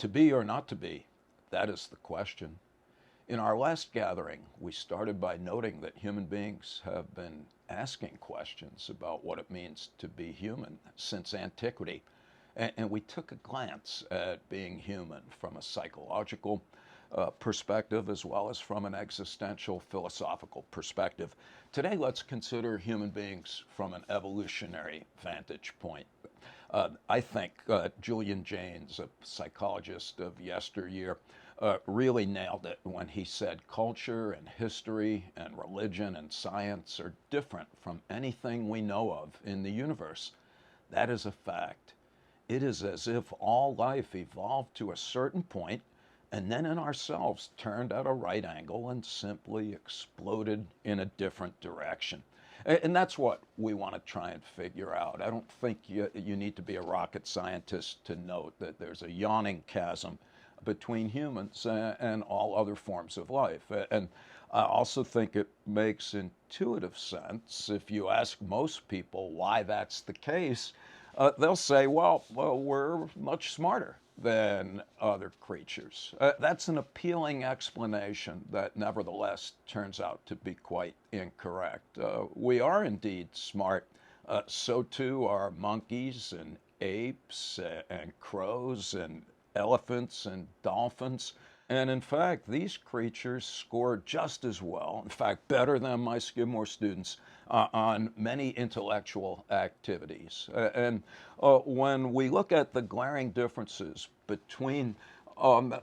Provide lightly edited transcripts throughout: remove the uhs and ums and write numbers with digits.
To be or not to be, that is the question. In our last gathering, we started by noting that human beings have been asking questions about what it means to be human since antiquity. And we took a glance at being human from a psychological perspective as well as from an existential philosophical perspective. Today, let's consider human beings from an evolutionary vantage point. I think Julian Jaynes, a psychologist of yesteryear, really nailed it when he said culture and history and religion and science are different from anything we know of in the universe. That is a fact. It is as if all life evolved to a certain point and then in ourselves turned at a right angle and simply exploded in a different direction. And that's what we want to try and figure out. I don't think you need to be a rocket scientist to note that there's a yawning chasm between humans and all other forms of life. And I also think it makes intuitive sense. If you ask most people why that's the case, they'll say, well, we're much smarter than other creatures. That's an appealing explanation that nevertheless turns out to be quite incorrect. We are indeed smart. So too are monkeys and apes and crows and elephants and dolphins. And in fact, these creatures score just as well, in fact, better than my Skidmore students, on many intellectual activities. And when we look at the glaring differences between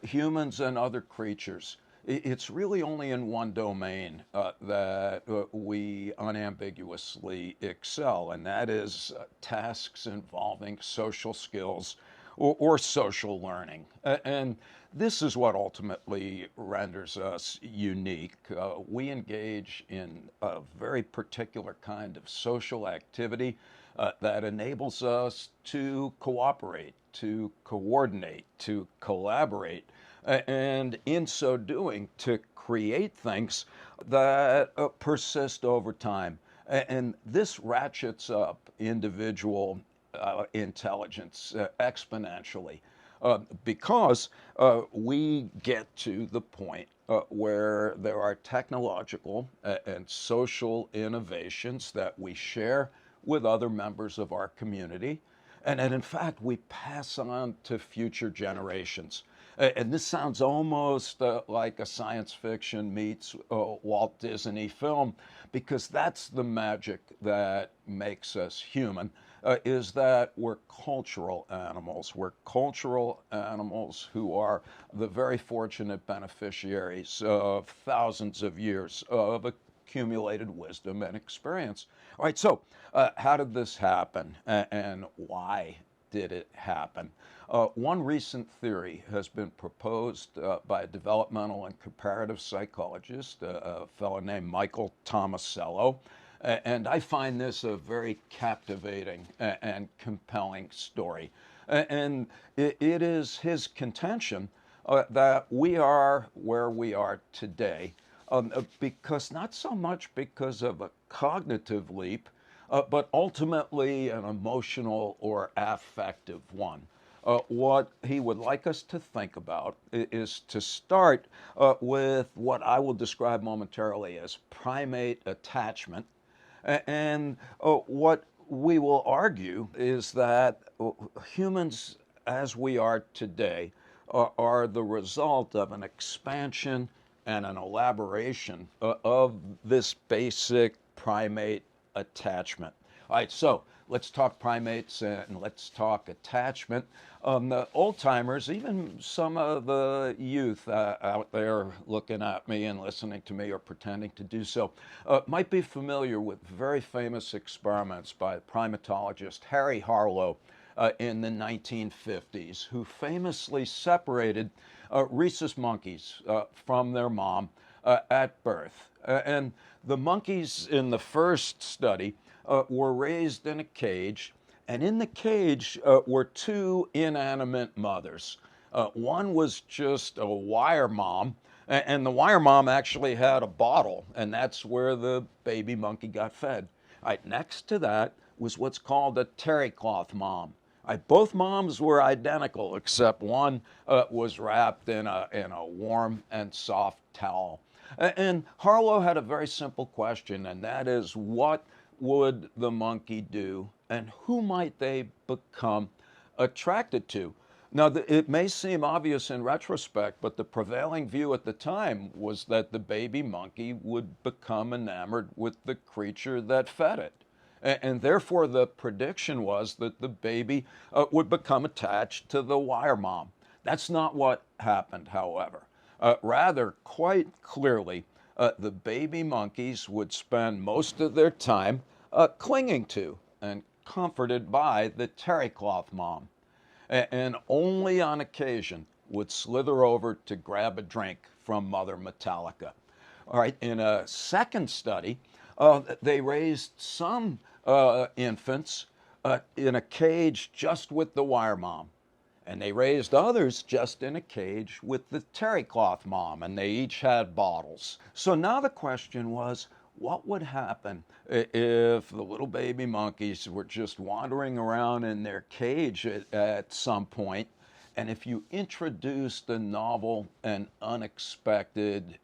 humans and other creatures, it's really only in one domain that we unambiguously excel, and that is tasks involving social skills or social learning. And this is what ultimately renders us unique. We engage in a very particular kind of social activity that enables us to cooperate, to coordinate, to collaborate, and in so doing, to create things that persist over time. And this ratchets up individual intelligence exponentially because we get to the point where there are technological and social innovations that we share with other members of our community, and in fact we pass on to future generations. And this sounds almost like a science fiction meets Walt Disney film, because that's the magic that makes us human, is that we're cultural animals. We're cultural animals who are the very fortunate beneficiaries of thousands of years of accumulated wisdom and experience. All right, so how did this happen, and why did it happen? One recent theory has been proposed by a developmental and comparative psychologist, a fellow named Michael Tomasello, and I find this a very captivating and compelling story. And it is his contention that we are where we are today because not so much because of a cognitive leap, but ultimately an emotional or affective one. What he would like us to think about is to start with what I will describe momentarily as primate attachment. And what we will argue is that humans, as we are today, are the result of an expansion and an elaboration of this basic primate attachment. All right, so let's talk primates and let's talk attachment. The old timers, even some of the youth out there looking at me and listening to me or pretending to do so, might be familiar with very famous experiments by primatologist Harry Harlow in the 1950s, who famously separated rhesus monkeys from their mom at birth. And the monkeys in the first study were raised in a cage, and in the cage were two inanimate mothers. One was just a wire mom, and the wire mom actually had a bottle, and that's where the baby monkey got fed. All right, next to that was what's called a terry cloth mom. Both moms were identical, except one was wrapped in a warm and soft towel. And Harlow had a very simple question, and that is, what would the monkey do, and who might they become attracted to? Now, it may seem obvious in retrospect, but the prevailing view at the time was that the baby monkey would become enamored with the creature that fed it. And therefore, the prediction was that the baby would become attached to the wire mom. That's not what happened, however. Rather, quite clearly, the baby monkeys would spend most of their time clinging to and comforted by the terry cloth mom, and only on occasion would slither over to grab a drink from Mother Metallica. All right, in a second study, they raised some infants in a cage just with the wire mom. And they raised others just in a cage with the terry cloth mom, and they each had bottles. So now the question was, what would happen if the little baby monkeys were just wandering around in their cage at some point, and if you introduced a novel and unexpected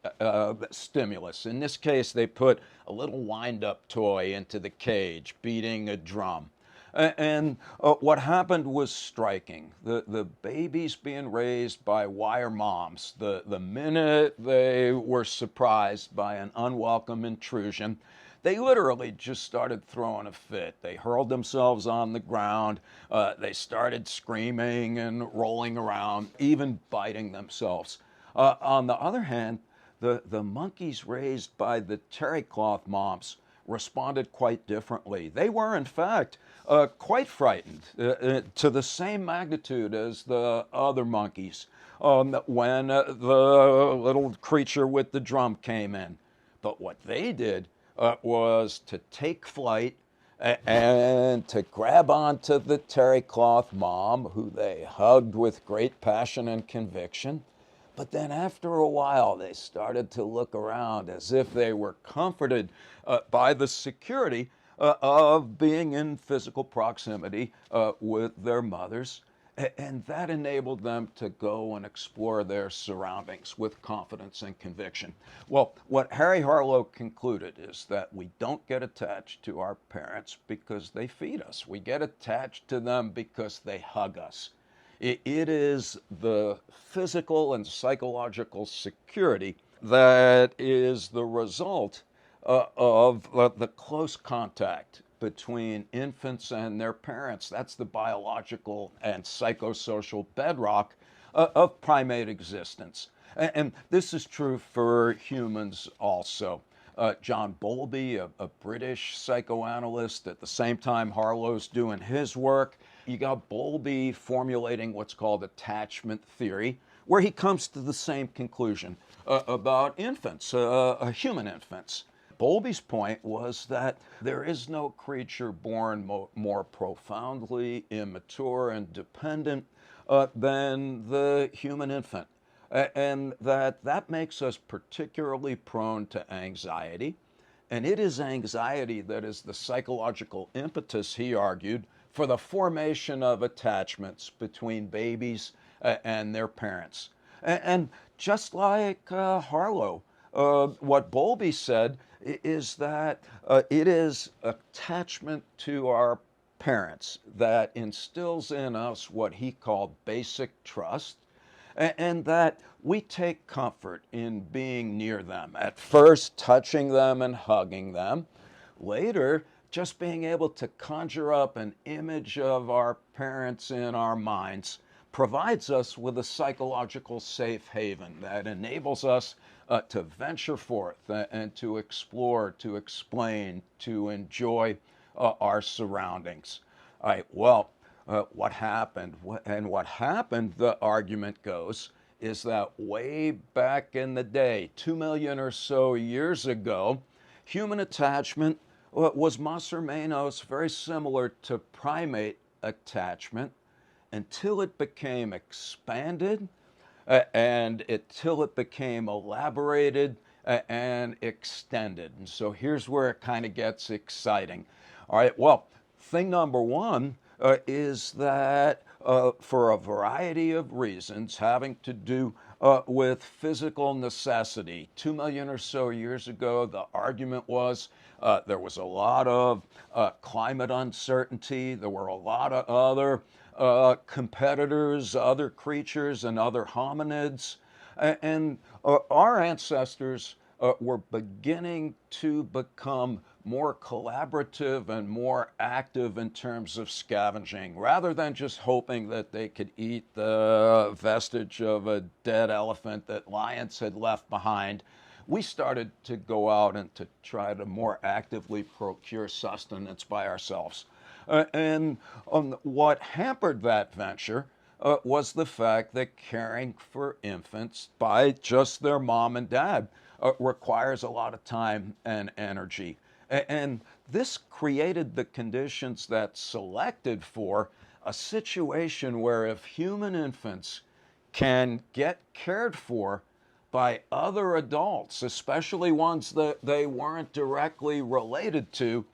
stimulus? In this case, they put a little wind-up toy into the cage, beating a drum. And what happened was striking. The babies being raised by wire moms, the minute they were surprised by an unwelcome intrusion, they literally just started throwing a fit. They hurled themselves on the ground. They started screaming and rolling around, even biting themselves. On the other hand, the monkeys raised by the terry cloth moms responded quite differently. They were, in fact, quite frightened to the same magnitude as the other monkeys when the little creature with the drum came in. But what they did was to take flight and to grab onto the terry cloth mom, who they hugged with great passion and conviction. But then after a while, they started to look around as if they were comforted by the security of being in physical proximity with their mothers. And that enabled them to go and explore their surroundings with confidence and conviction. Well, what Harry Harlow concluded is that we don't get attached to our parents because they feed us. We get attached to them because they hug us. It is the physical and psychological security that is the result of the close contact between infants and their parents. That's the biological and psychosocial bedrock of primate existence. And this is true for humans also. John Bowlby, a British psychoanalyst, at the same time Harlow's doing his work. You got Bowlby formulating what's called attachment theory, where he comes to the same conclusion about infants, human infants. Bowlby's point was that there is no creature born more profoundly immature and dependent than the human infant. And that makes us particularly prone to anxiety. And it is anxiety that is the psychological impetus, he argued, for the formation of attachments between babies and their parents. And just like Harlow, what Bowlby said is that it is attachment to our parents that instills in us what he called basic trust, and that we take comfort in being near them. At first, touching them and hugging them. Later, just being able to conjure up an image of our parents in our minds provides us with a psychological safe haven that enables us to venture forth and to explore, to explain, to enjoy our surroundings. All right, well, what happened? And what happened, the argument goes, is that way back in the day, 2 million or so years ago, human attachment was más o menos very similar to primate attachment until it became expanded and until it became elaborated and extended. And so here's where it kind of gets exciting. All right, well, thing number one is that for a variety of reasons having to do with physical necessity. 2 million or so years ago, the argument was there was a lot of climate uncertainty. There were a lot of other competitors, other creatures, and other hominids. And our ancestors were beginning to become more collaborative and more active in terms of scavenging, rather than just hoping that they could eat the vestige of a dead elephant that lions had left behind. We started to go out and to try to more actively procure sustenance by ourselves. And what hampered that venture was the fact that caring for infants by just their mom and dad requires a lot of time and energy. And this created the conditions that selected for a situation where if human infants can get cared for by other adults, especially ones that they weren't directly related to,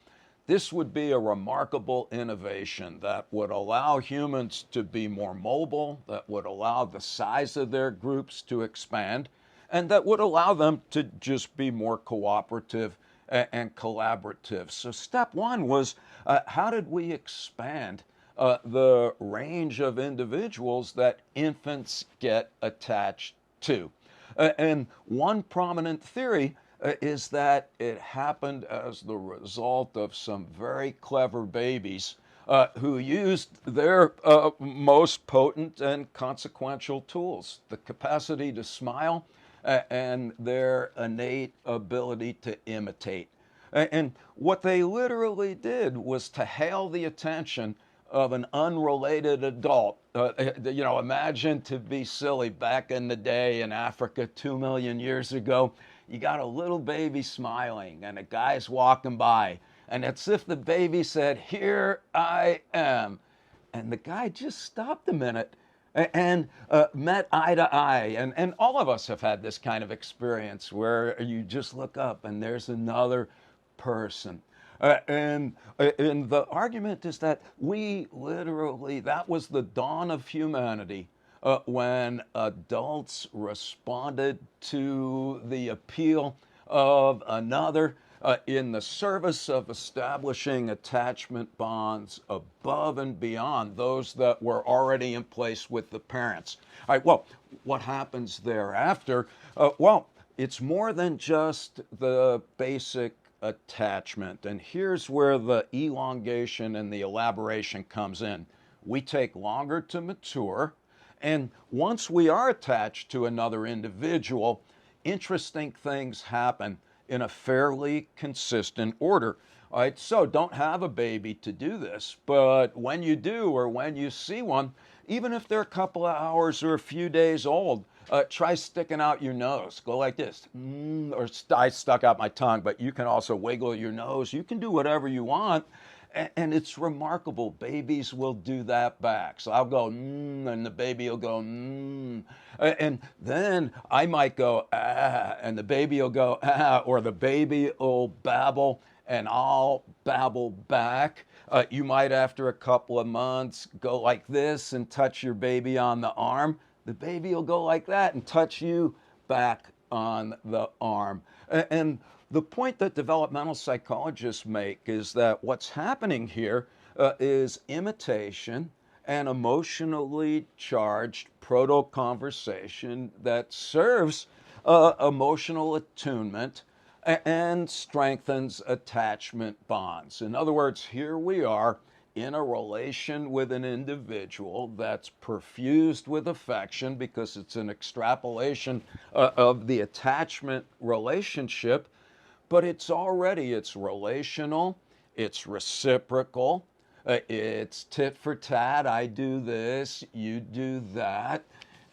this would be a remarkable innovation that would allow humans to be more mobile, that would allow the size of their groups to expand, and that would allow them to just be more cooperative and collaborative. So step one was how did we expand the range of individuals that infants get attached to? And one prominent theory is that it happened as the result of some very clever babies who used their most potent and consequential tools, the capacity to smile and their innate ability to imitate. And what they literally did was to hail the attention of an unrelated adult. Imagine, to be silly, back in the day in Africa 2 million years ago, you got a little baby smiling and a guy's walking by, and it's if the baby said, "Here I am." And the guy just stopped a minute and met eye to eye. And all of us have had this kind of experience where you just look up and there's another person. And the argument is that that was the dawn of humanity when adults responded to the appeal of another in the service of establishing attachment bonds above and beyond those that were already in place with the parents. All right, well, what happens thereafter? It's more than just the basic attachment. And here's where the elongation and the elaboration comes in. We take longer to mature, and once we are attached to another individual, interesting things happen in a fairly consistent order. All right, so don't have a baby to do this, but when you do, or when you see one, even if they're a couple of hours or a few days old, try sticking out your nose. Go like this. Or I stuck out my tongue, but you can also wiggle your nose. You can do whatever you want. And it's remarkable. Babies will do that back. So I'll go, and the baby will go, and then I might go, ah, and the baby will go, ah, or the baby will babble, and I'll babble back. You might, after a couple of months, go like this and touch your baby on the arm. The baby will go like that and touch you back on the arm. And the point that developmental psychologists make is that what's happening here is imitation and emotionally charged proto-conversation that serves emotional attunement and strengthens attachment bonds. In other words, here we are in a relation with an individual that's perfused with affection because it's an extrapolation of the attachment relationship, but it's relational, it's reciprocal, it's tit for tat. I do this, you do that,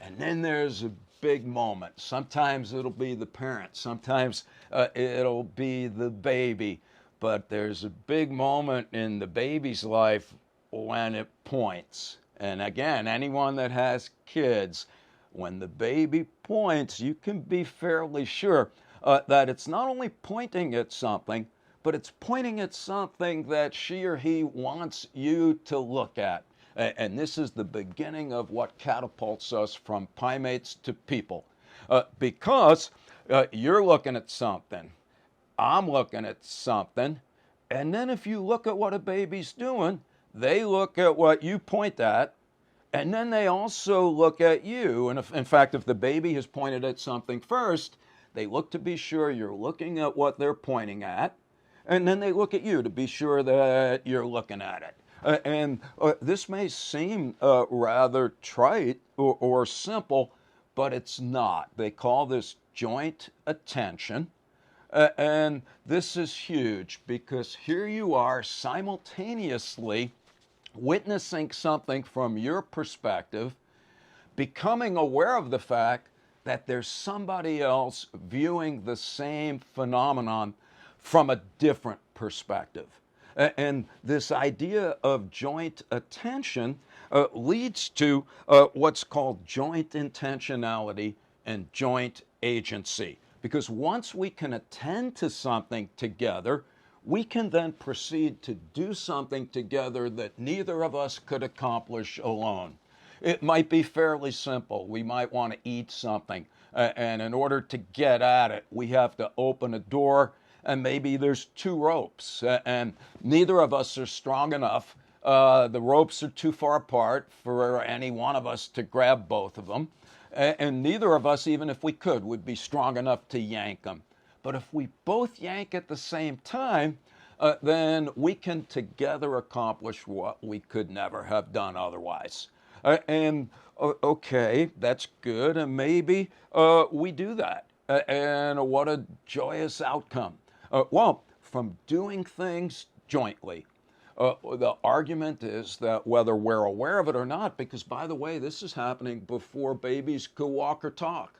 and then there's a big moment. Sometimes it'll be the parent, sometimes it'll be the baby, but there's a big moment in the baby's life when it points. And again, anyone that has kids, when the baby points, you can be fairly sure that it's not only pointing at something, but it's pointing at something that she or he wants you to look at. And this is the beginning of what catapults us from primates to people. Because you're looking at something, I'm looking at something, and then if you look at what a baby's doing, they look at what you point at, and then they also look at you. And if, in fact, if the baby has pointed at something first, they look to be sure you're looking at what they're pointing at, and then they look at you to be sure that you're looking at it. And this may seem rather trite or simple, but it's not. They call this joint attention. And this is huge because here you are simultaneously witnessing something from your perspective, becoming aware of the fact that there's somebody else viewing the same phenomenon from a different perspective. And this idea of joint attention leads to what's called joint intentionality and joint agency. Because once we can attend to something together, we can then proceed to do something together that neither of us could accomplish alone. It might be fairly simple. We might want to eat something, and in order to get at it, we have to open a door, and maybe there's two ropes, and neither of us are strong enough. The ropes are too far apart for any one of us to grab both of them, and neither of us, even if we could, would be strong enough to yank them. But if we both yank at the same time, then we can together accomplish what we could never have done otherwise. Okay, that's good, and maybe we do that. And what a joyous outcome. Well, from doing things jointly, the argument is that whether we're aware of it or not, because by the way, this is happening before babies could walk or talk,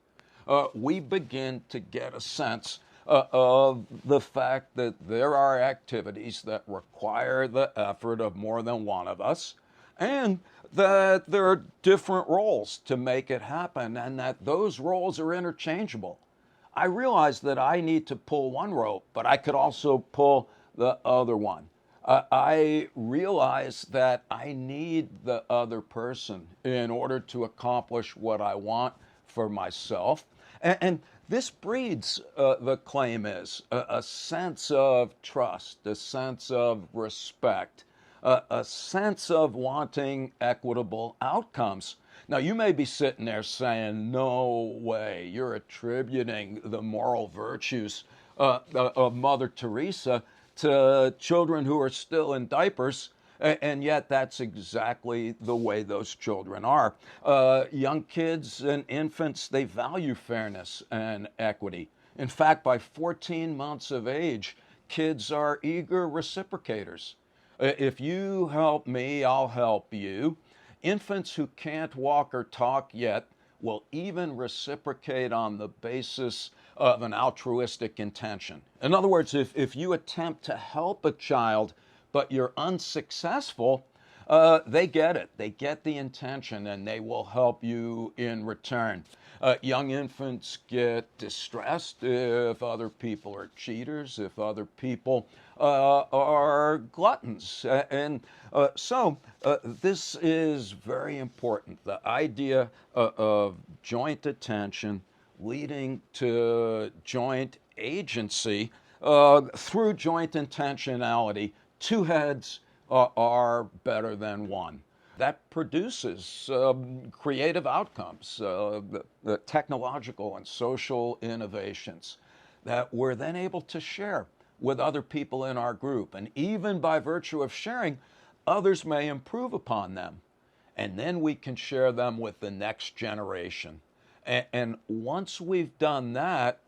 we begin to get a sense of the fact that there are activities that require the effort of more than one of us, and that there are different roles to make it happen, and that those roles are interchangeable. I realize that I need to pull one rope, but I could also pull the other one. I realize that I need the other person in order to accomplish what I want for myself. And this breeds, the claim is, a sense of trust, a sense of respect, a sense of wanting equitable outcomes. Now, you may be sitting there saying, no way, you're attributing the moral virtues of Mother Teresa to children who are still in diapers, and yet that's exactly the way those children are. Young kids and infants, they value fairness and equity. In fact, by 14 months of age, kids are eager reciprocators. If you help me, I'll help you. Infants who can't walk or talk yet will even reciprocate on the basis of an altruistic intention. In other words, if you attempt to help a child but you're unsuccessful, they get it. They get the intention and they will help you in return. Young infants get distressed if other people are cheaters, if other people are gluttons. So this is very important. The idea of joint attention leading to joint agency through joint intentionality. Two heads are better than one. That produces creative outcomes, the technological and social innovations that we're then able to share with other people in our group. And even by virtue of sharing, others may improve upon them. And then we can share them with the next generation. And once we've done that,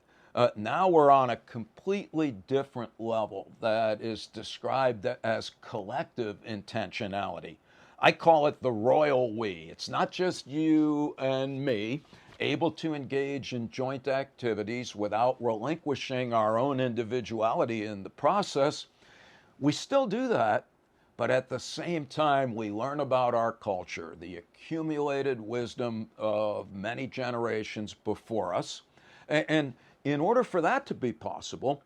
now we're on a completely different level that is described as collective intentionality. I call it the royal we. It's not just you and me able to engage in joint activities without relinquishing our own individuality in the process. We still do that, but at the same time, we learn about our culture, the accumulated wisdom of many generations before us. And in order for that to be possible,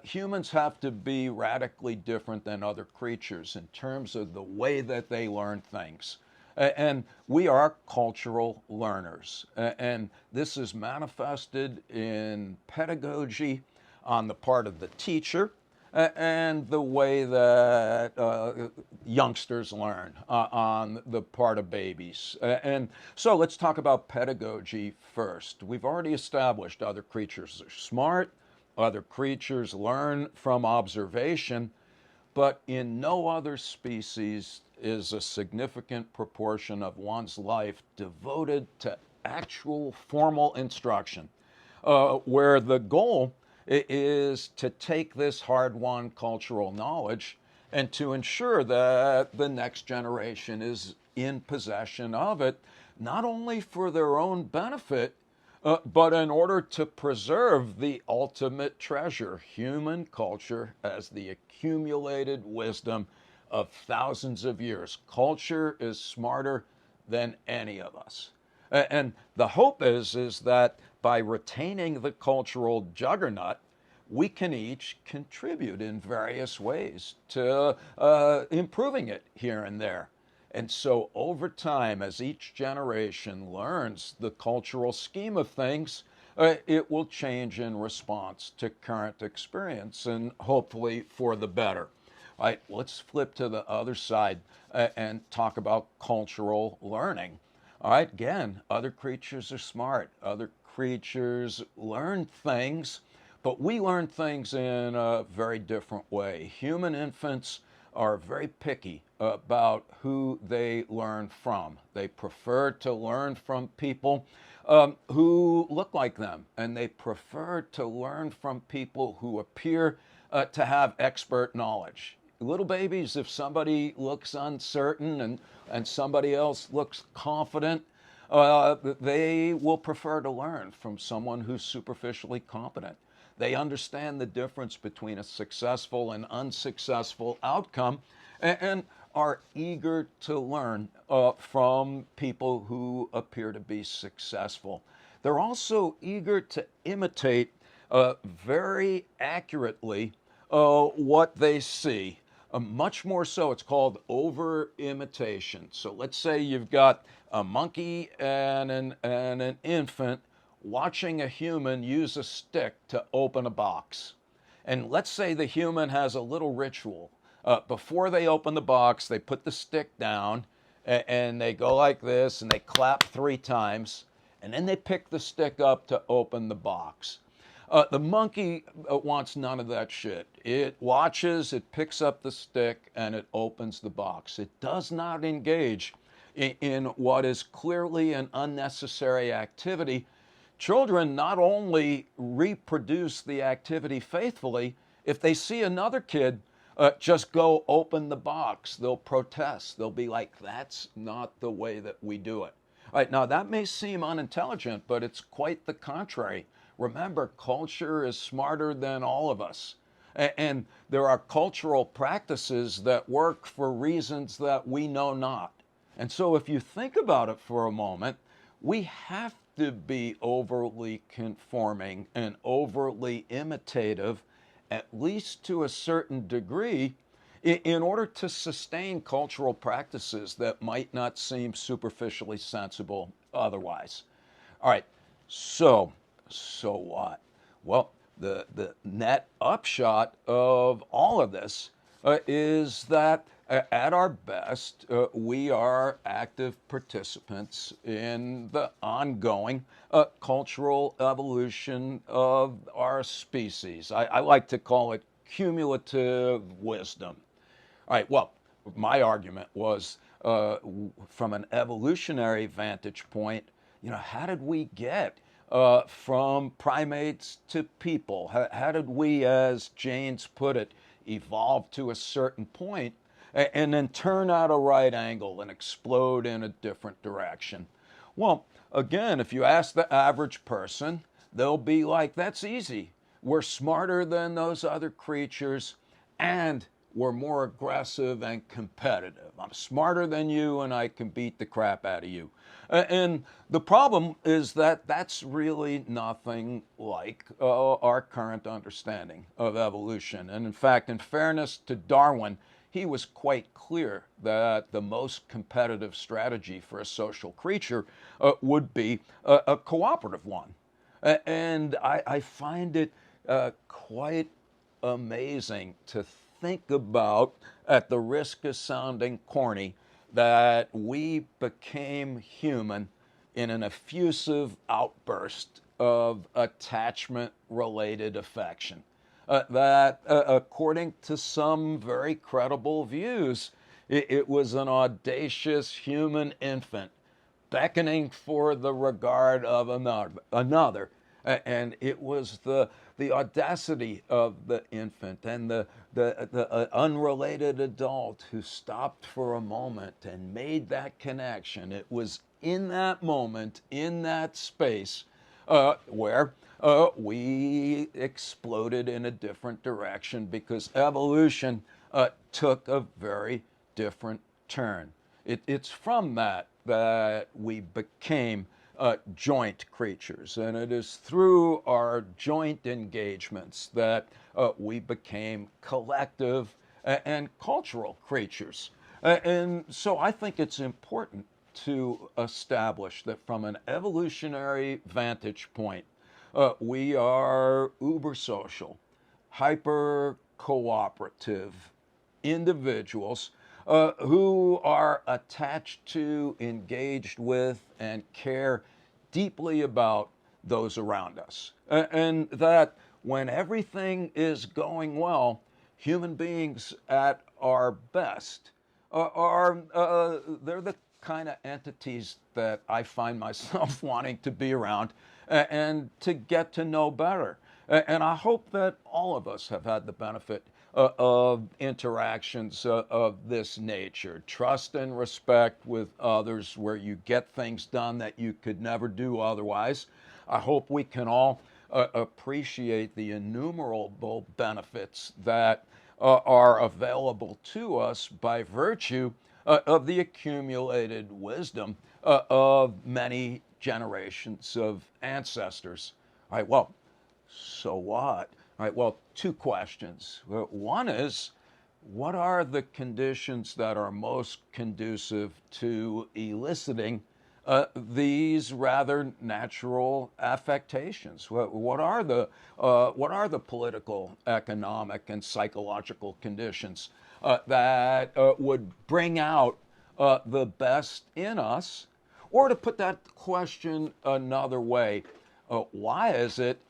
Humans have to be radically different than other creatures in terms of the way that they learn things. And we are cultural learners. And this is manifested in pedagogy on the part of the teacher and the way that youngsters learn on the part of babies. And so let's talk about pedagogy first. We've already established other creatures are smart, other creatures learn from observation, but in no other species is a significant proportion of one's life devoted to actual formal instruction, where the goal is to take this hard-won cultural knowledge and to ensure that the next generation is in possession of it, not only for their own benefit, but in order to preserve the ultimate treasure, human culture, as the accumulated wisdom of thousands of years. Culture is smarter than any of us. And the hope is that by retaining the cultural juggernaut, we can each contribute in various ways to improving it here and there. And so over time, as each generation learns the cultural scheme of things, it will change in response to current experience and hopefully for the better. All right, let's flip to the other side and talk about cultural learning. All right, again, other creatures are smart. Other creatures learn things, but we learn things in a very different way. Human infants are very picky about who they learn from. They prefer to learn from people who look like them, and they prefer to learn from people who appear to have expert knowledge. Little babies, if somebody looks uncertain and somebody else looks confident, they will prefer to learn from someone who's superficially competent. They understand the difference between a successful and unsuccessful outcome and are eager to learn from people who appear to be successful. They're also eager to imitate very accurately what they see. Much more so, it's called over-imitation. So let's say you've got a monkey and an infant watching a human use a stick to open a box. And let's say the human has a little ritual. Before they open the box, they put the stick down and they go like this and they clap 3 times, and then they pick the stick up to open the box. The monkey wants none of that shit. It watches, it picks up the stick, and it opens the box. It does not engage in what is clearly an unnecessary activity. Children not only reproduce the activity faithfully, if they see another kid just go open the box, they'll protest. They'll be like, that's not the way that we do it. All right, now that may seem unintelligent, but it's quite the contrary. Remember, culture is smarter than all of us. And there are cultural practices that work for reasons that we know not. And so if you think about it for a moment, we have to be overly conforming and overly imitative, at least to a certain degree, in order to sustain cultural practices that might not seem superficially sensible otherwise. All right, so what? Well, the net upshot of all of this is that at our best, we are active participants in the ongoing cultural evolution of our species. I like to call it cumulative wisdom. All right, well, my argument was from an evolutionary vantage point, how did we get from primates to people? How did we, as Jaynes put it, evolve to a certain point and then turn at a right angle and explode in a different direction? Well, again, if you ask the average person, they'll be like, that's easy. We're smarter than those other creatures, and we're more aggressive and competitive. I'm smarter than you and I can beat the crap out of you. And the problem is that that's really nothing like our current understanding of evolution. And in fact, in fairness to Darwin, he was quite clear that the most competitive strategy for a social creature would be a cooperative one. And I find it quite amazing to think about, at the risk of sounding corny, that we became human in an effusive outburst of attachment-related affection. That, according to some very credible views, it was an audacious human infant beckoning for the regard of another. And it was the audacity of the infant and the unrelated adult who stopped for a moment and made that connection. It was in that moment, in that space, where we exploded in a different direction, because evolution took a very different turn. It's from that we became joint creatures, and it is through our joint engagements that we became collective and cultural creatures. And so I think it's important to establish that from an evolutionary vantage point, we are uber-social, hyper-cooperative individuals who are attached to, engaged with, and care deeply about those around us. And that when everything is going well, human beings at our best they're the kind of entities that I find myself wanting to be around and to get to know better. And I hope that all of us have had the benefit of interactions of this nature. Trust and respect with others, where you get things done that you could never do otherwise. I hope we can all appreciate the innumerable benefits that are available to us by virtue of the accumulated wisdom of many generations of ancestors. All right, well, so what? All right, well, two questions. One is, what are the conditions that are most conducive to eliciting these rather natural affectations? What are the political, economic, and psychological conditions that would bring out the best in us? Or to put that question another way, why is it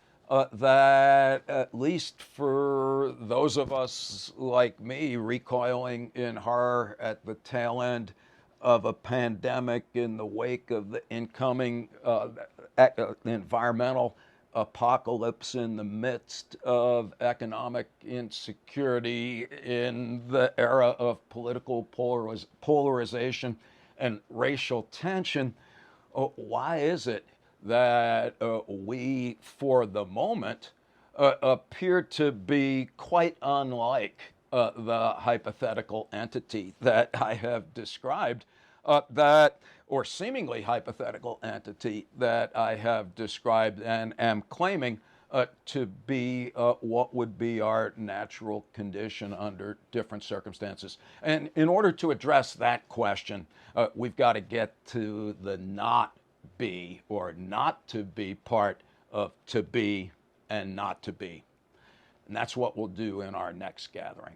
that, at least for those of us like me recoiling in horror at the tail end of a pandemic in the wake of the incoming environmental apocalypse, in the midst of economic insecurity, in the era of political polarization and racial tension, why is it that we, for the moment, appear to be quite unlike the hypothetical entity that I have described, or seemingly hypothetical entity that I have described and am claiming to be what would be our natural condition under different circumstances? And in order to address that question, we've got to get to the not be, or not to be, part of to be and not to be. And that's what we'll do in our next gathering.